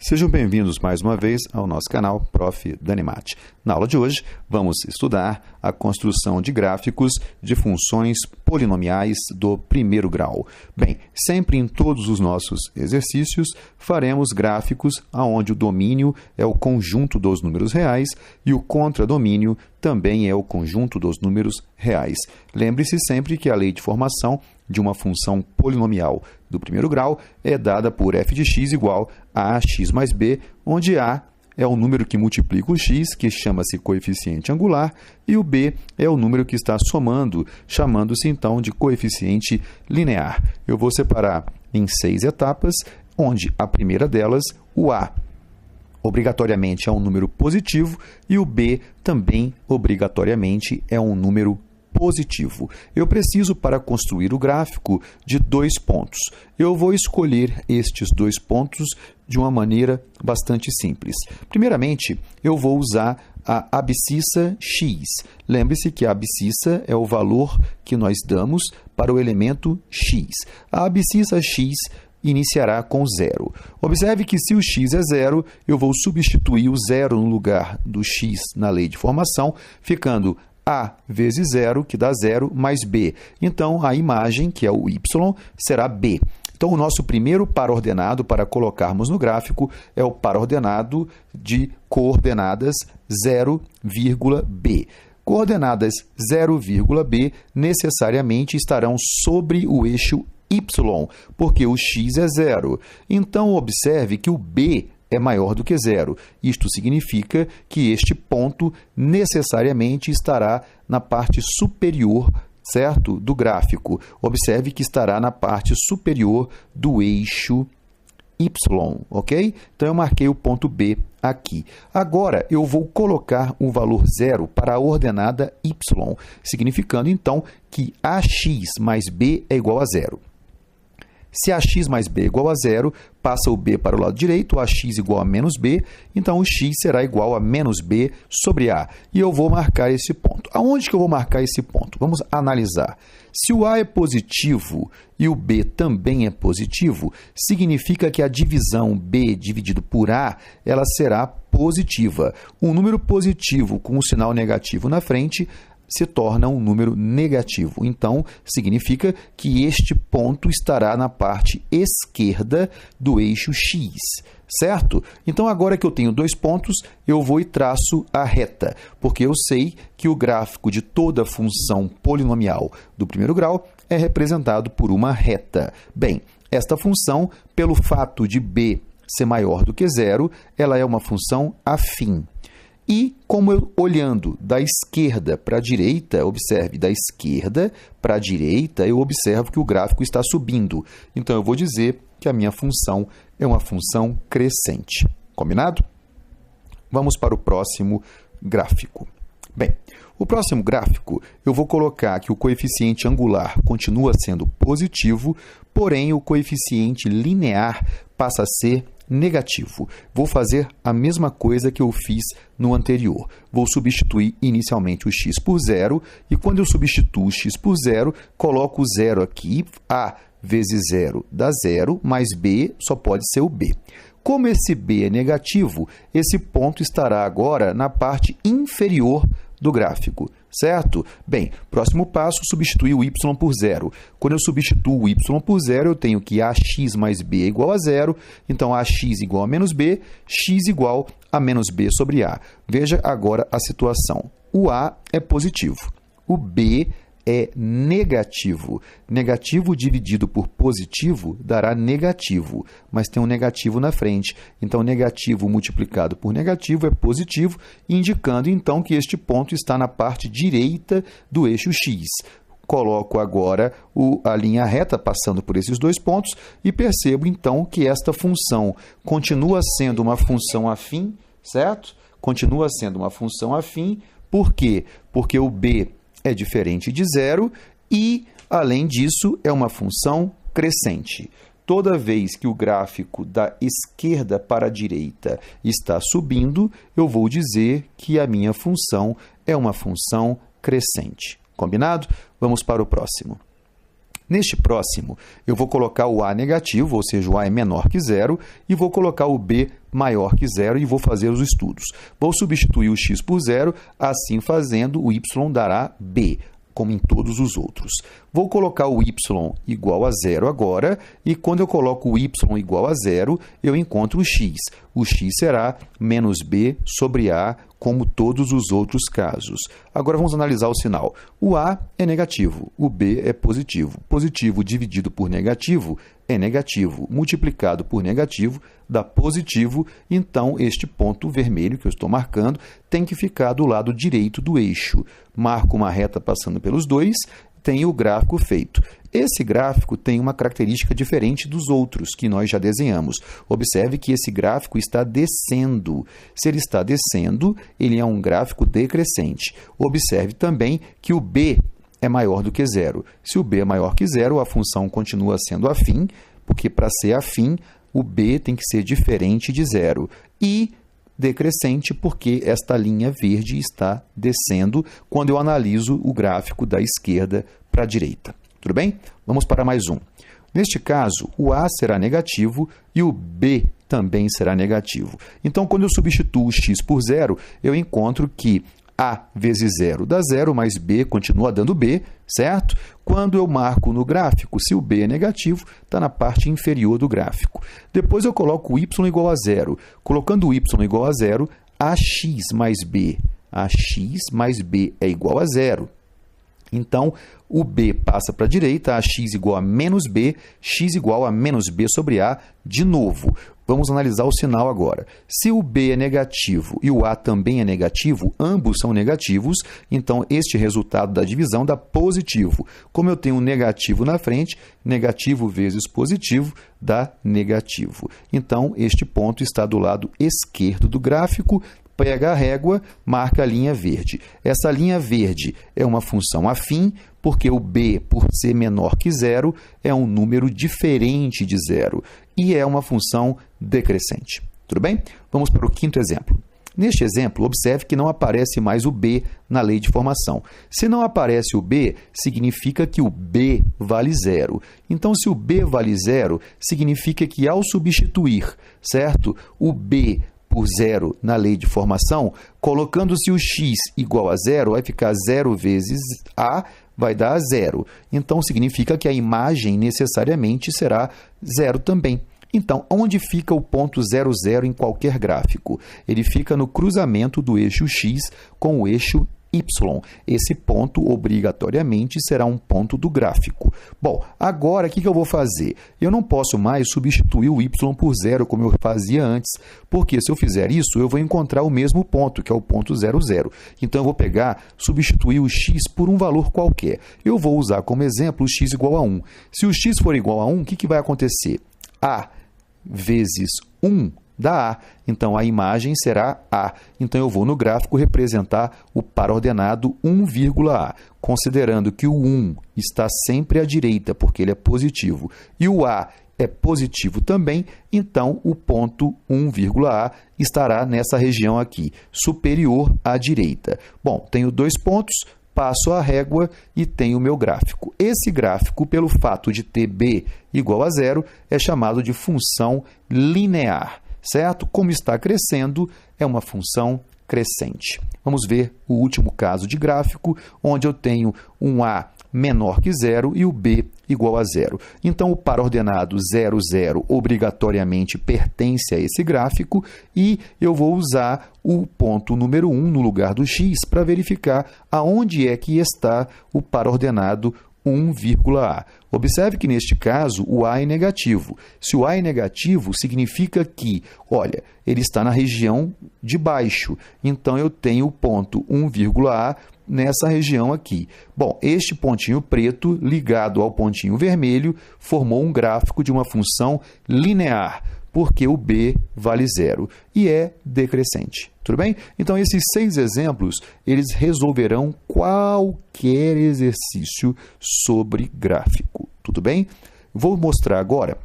Sejam bem-vindos mais uma vez ao nosso canal Prof. Danimate. Na aula de hoje, vamos estudar a construção de gráficos de funções polinomiais do primeiro grau. Bem, sempre em todos os nossos exercícios, faremos gráficos onde o domínio é o conjunto dos números reais e o contradomínio também é o conjunto dos números reais. Lembre-se sempre que a lei de formação de uma função polinomial do primeiro grau é dada por f de x igual a x mais b, onde a é o número que multiplica o x, que chama-se coeficiente angular, e o b é o número que está somando, chamando-se então de coeficiente linear. Eu vou separar em 6 etapas, onde a primeira delas, o a, obrigatoriamente é um número positivo e o b também obrigatoriamente é um número positivo. Eu preciso, para construir o gráfico, de 2 pontos. Eu vou escolher estes 2 pontos de uma maneira bastante simples. Primeiramente, eu vou usar a abscissa x. Lembre-se que a abscissa é o valor que nós damos para o elemento x. A abscissa x iniciará com 0. Observe que se o x é 0, eu vou substituir o 0 no lugar do x na lei de formação, ficando a vezes 0, que dá 0, mais b. Então, a imagem, que é o y, será b. Então, o nosso primeiro par ordenado para colocarmos no gráfico é o par ordenado de coordenadas 0,b. Coordenadas 0,b necessariamente estarão sobre o eixo y, porque o x é 0. Então, observe que o b é maior do que 0. Isto significa que este ponto necessariamente estará na parte superior, certo, do gráfico. Observe que estará na parte superior do eixo y, ok? Então, eu marquei o ponto B aqui. Agora, eu vou colocar o valor 0 para a ordenada y, significando, então, que ax mais b é igual a 0. Se ax mais b é igual a 0, passa o b para o lado direito, ax igual a menos b, então o x será igual a menos b sobre a. E eu vou marcar esse ponto. Aonde que eu vou marcar esse ponto? Vamos analisar. Se o a é positivo e o b também é positivo, significa que a divisão b dividido por a, ela será positiva. Um número positivo com um sinal negativo na frente se torna um número negativo. Então, significa que este ponto estará na parte esquerda do eixo x, certo? Então, agora que eu tenho 2 pontos, eu vou e traço a reta, porque eu sei que o gráfico de toda função polinomial do primeiro grau é representado por uma reta. Bem, esta função, pelo fato de b ser maior do que 0, ela é uma função afim. E, como eu, olhando da esquerda para a direita, observe, da esquerda para a direita, eu observo que o gráfico está subindo. Então, eu vou dizer que a minha função é uma função crescente. Combinado? Vamos para o próximo gráfico. Bem, o próximo gráfico, eu vou colocar que o coeficiente angular continua sendo positivo, porém, o coeficiente linear passa a ser negativo. Vou fazer a mesma coisa que eu fiz no anterior. Vou substituir inicialmente o x por 0 e quando eu substituo o x por 0, coloco o 0 aqui, a vezes 0 dá 0, mais b só pode ser o b. Como esse b é negativo, esse ponto estará agora na parte inferior do gráfico, certo? Bem, próximo passo, substituir o y por 0. Quando eu substituo o y por 0, eu tenho que ax mais b é igual a 0, então ax igual a menos b, x igual a menos b sobre a. Veja agora a situação. O a é positivo, o b é negativo. Negativo dividido por positivo dará negativo, mas tem um negativo na frente. Então, negativo multiplicado por negativo é positivo, indicando então que este ponto está na parte direita do eixo x. Coloco agora a linha reta passando por esses 2 pontos e percebo então que esta função continua sendo uma função afim, certo? Continua sendo uma função afim. Por quê? Porque o b é diferente de 0 e, além disso, é uma função crescente. Toda vez que o gráfico da esquerda para a direita está subindo, eu vou dizer que a minha função é uma função crescente. Combinado? Vamos para o próximo. Neste próximo, eu vou colocar o A negativo, ou seja, o A é menor que zero, e vou colocar o B maior que zero e vou fazer os estudos. Vou substituir o x por zero, assim fazendo, o y dará B, como em todos os outros. Vou colocar o y igual a zero agora, e quando eu coloco o y igual a zero, eu encontro o x. O x será menos b sobre a, como todos os outros casos. Agora vamos analisar o sinal. O a é negativo, o b é positivo. Positivo dividido por negativo é negativo. Multiplicado por negativo dá positivo, então este ponto vermelho que eu estou marcando tem que ficar do lado direito do eixo. Marco uma reta passando pelos dois, tenho o gráfico feito. Esse gráfico tem uma característica diferente dos outros que nós já desenhamos. Observe que esse gráfico está descendo. Se ele está descendo, ele é um gráfico decrescente. Observe também que o B é maior do que zero. Se o B é maior que zero, a função continua sendo afim, porque para ser afim, o B tem que ser diferente de zero. E decrescente porque esta linha verde está descendo quando eu analiso o gráfico da esquerda para a direita. Tudo bem? Vamos para mais um. Neste caso, o A será negativo e o B também será negativo. Então, quando eu substituo x por zero, eu encontro que A vezes zero dá zero, mais B continua dando B, certo? Quando eu marco no gráfico, se o B é negativo, está na parte inferior do gráfico. Depois eu coloco o y igual a zero. Colocando o y igual a zero, AX mais B. AX mais B é igual a zero. Então, o B passa para a direita, AX igual a menos B, x igual a menos B sobre A de novo. Vamos analisar o sinal agora. Se o B é negativo e o A também é negativo, ambos são negativos, então este resultado da divisão dá positivo. Como eu tenho um negativo na frente, negativo vezes positivo dá negativo. Então, este ponto está do lado esquerdo do gráfico. Pega a régua, marca a linha verde. Essa linha verde é uma função afim, porque o B, por ser menor que zero, é um número diferente de zero e é uma função decrescente. Tudo bem? Vamos para o quinto exemplo. Neste exemplo, observe que não aparece mais o B na lei de formação. Se não aparece o B, significa que o B vale zero. Então, se o B vale zero, significa que ao substituir, certo, o B por zero na lei de formação, colocando-se o x igual a zero, vai ficar 0 vezes A, vai dar zero. Então, significa que a imagem necessariamente será zero também. Então, onde fica o ponto 0, 0 em qualquer gráfico? Ele fica no cruzamento do eixo x com o eixo y. Esse ponto, obrigatoriamente, será um ponto do gráfico. Bom, agora, o que eu vou fazer? Eu não posso mais substituir o y por zero, como eu fazia antes, porque se eu fizer isso, eu vou encontrar o mesmo ponto, que é o ponto 0, 0. Então, eu vou substituir o x por um valor qualquer. Eu vou usar como exemplo o x igual a 1. Se o x for igual a 1, o que vai acontecer? A vezes 1 dá A, então a imagem será A. Então, eu vou no gráfico representar o par ordenado 1,A, considerando que o 1 está sempre à direita, porque ele é positivo, e o A é positivo também, então o ponto 1,A estará nessa região aqui, superior à direita. Bom, tenho dois pontos, passo a régua e tenho o meu gráfico. Esse gráfico, pelo fato de ter B igual a zero, é chamado de função linear. Certo? Como está crescendo, é uma função crescente. Vamos ver o último caso de gráfico, onde eu tenho um A menor que zero e o B igual a zero. Então, o par ordenado 0, 0 obrigatoriamente pertence a esse gráfico e eu vou usar o ponto número 1 no lugar do x para verificar aonde é que está o par ordenado 1,A. Observe que, neste caso, o A é negativo. Se o A é negativo, significa que, olha, ele está na região de baixo. Então, eu tenho o ponto 1,A nessa região aqui. Bom, este pontinho preto, ligado ao pontinho vermelho, formou um gráfico de uma função linear, porque o B vale zero e é decrescente. Tudo bem? Então, esses 6 exemplos, eles resolverão qualquer exercício sobre gráfico. Tudo bem? Vou mostrar agora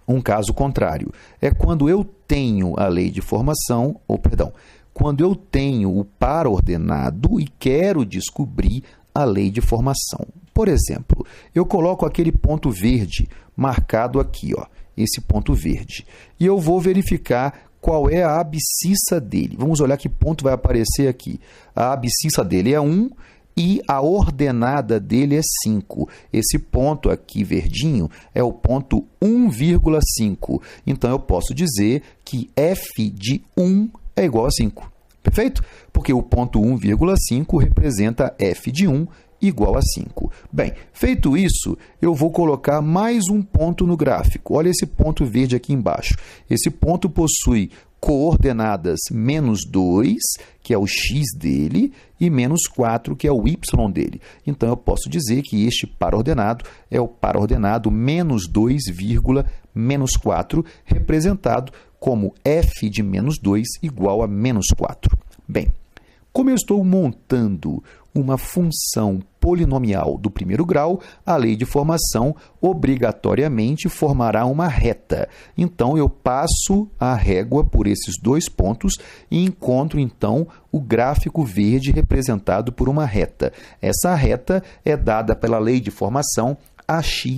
um caso contrário. É quando eu tenho a lei de formação, quando eu tenho o par ordenado e quero descobrir a lei de formação. Por exemplo, eu coloco aquele ponto verde marcado aqui, ó, esse ponto verde, e eu vou verificar qual é a abscissa dele. Vamos olhar que ponto vai aparecer aqui. A abscissa dele é 1 e a ordenada dele é 5. Esse ponto aqui verdinho é o ponto 1,5. Então, eu posso dizer que f de 1 é igual a 5. Perfeito? Porque o ponto 1,5 representa f de 1 igual a 5. Bem, feito isso, eu vou colocar mais um ponto no gráfico. Olha esse ponto verde aqui embaixo. Esse ponto possui coordenadas menos 2, que é o x dele, e menos 4, que é o y dele. Então, eu posso dizer que este par ordenado é o par ordenado menos 2, menos 4, representado como f de menos 2 igual a menos 4. Bem, como eu estou montando uma função polinomial do primeiro grau, a lei de formação obrigatoriamente formará uma reta. Então, eu passo a régua por esses dois pontos e encontro, então, o gráfico verde representado por uma reta. Essa reta é dada pela lei de formação ax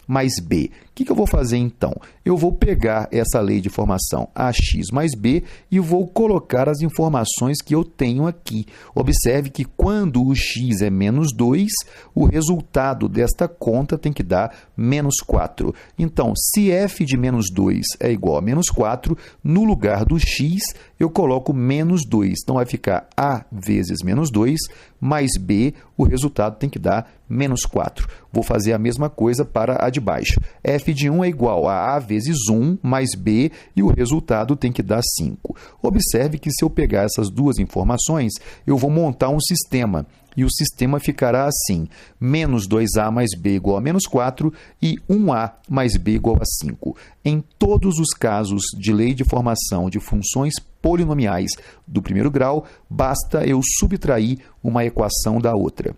mais b. O que eu vou fazer, então? Eu vou pegar essa lei de formação ax mais b e vou colocar as informações que eu tenho aqui. Observe que quando o x é menos 2, o resultado desta conta tem que dar menos 4. Então, se f de menos 2 é igual a menos 4, no lugar do x, eu coloco menos 2. Então, vai ficar a vezes menos 2 mais b, o resultado tem que dar menos 4. Vou fazer a mesma coisa para a de baixo. F de 1 é igual a vezes 1 mais b e o resultado tem que dar 5. Observe que se eu pegar essas duas informações, eu vou montar um sistema. E o sistema ficará assim, menos 2a mais b igual a menos 4 e 1a mais b igual a 5. Em todos os casos de lei de formação de funções polinomiais do primeiro grau, basta eu subtrair uma equação da outra.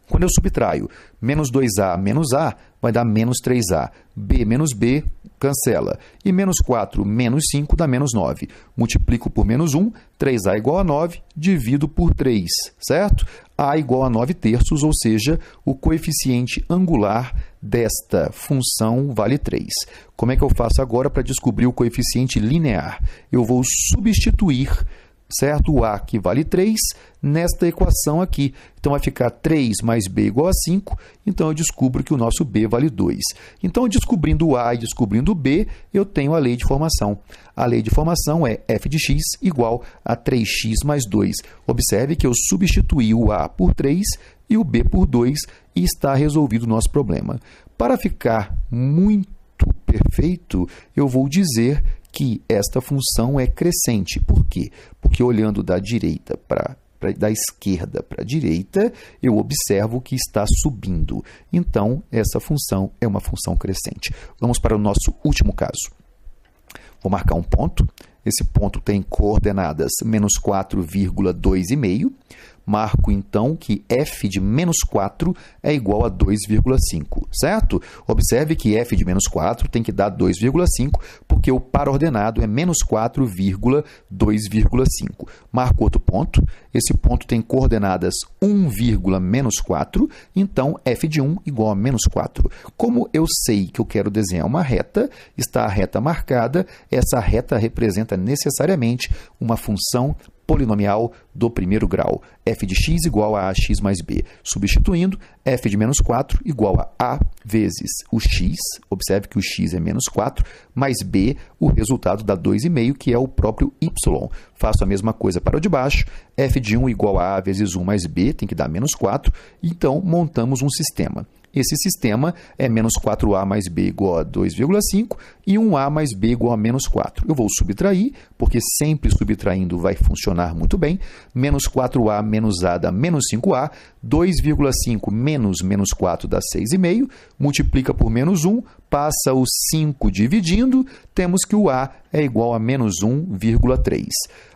Quando eu subtraio menos 2a menos a, vai dar menos 3a. b menos b, cancela. E menos 4 menos 5 dá menos 9. Multiplico por menos 1, 3a igual a 9, divido por 3, certo? a igual a 9 terços, ou seja, o coeficiente angular desta função vale 3. Como é que eu faço agora para descobrir o coeficiente linear? Eu vou substituir, certo? O a, que vale 3, nesta equação aqui. Então, vai ficar 3 mais b igual a 5. Então, eu descubro que o nosso b vale 2. Então, descobrindo o a e descobrindo o b, eu tenho a lei de formação. A lei de formação é f de x igual a 3x mais 2. Observe que eu substituí o a por 3 e o b por 2 e está resolvido o nosso problema. Para ficar muito perfeito, eu vou dizer que esta função é crescente. Por quê? Porque olhando da esquerda para a direita, eu observo que está subindo. Então, essa função é uma função crescente. Vamos para o nosso último caso. Vou marcar um ponto. Esse ponto tem coordenadas menos 4,2,5. Marco, então, que f de menos 4 é igual a 2,5, certo? Observe que f de menos 4 tem que dar 2,5, porque o par ordenado é menos 4,2,5. Marco outro ponto. Esse ponto tem coordenadas 1, menos 4, então f de 1 igual a menos 4. Como eu sei que eu quero desenhar uma reta, está a reta marcada, essa reta representa necessariamente uma função polinomial do primeiro grau, f de x igual a ax mais b. Substituindo, f de menos 4 igual a vezes o x, observe que o x é menos 4, mais b, o resultado dá 2,5, que é o próprio y. Faço a mesma coisa para o de baixo, f de 1 igual a vezes 1 mais b, tem que dar menos 4, então montamos um sistema. Esse sistema é menos 4a mais b igual a 2,5 e 1a mais b igual a menos 4. Eu vou subtrair, porque sempre subtraindo vai funcionar muito bem. Menos 4a menos a dá menos 5a. 2,5 menos 4 dá 6,5. Multiplica por menos 1, passa o 5 dividindo, temos que o a é igual a menos 1,3.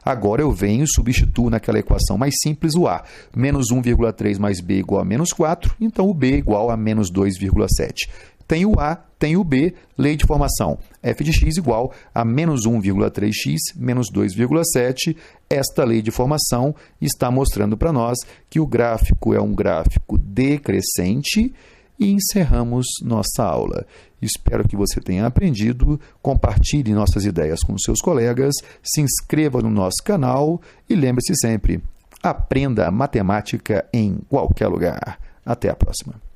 Agora eu venho e substituo naquela equação mais simples o a. Menos 1,3 mais b igual a menos 4, então o b é igual a menos 2,7. tem o A, tem o B, lei de formação. f de x igual a menos 1,3x menos 2,7. Esta lei de formação está mostrando para nós que o gráfico é um gráfico decrescente e encerramos nossa aula. Espero que você tenha aprendido, compartilhe nossas ideias com seus colegas, se inscreva no nosso canal e lembre-se sempre, aprenda matemática em qualquer lugar. Até a próxima.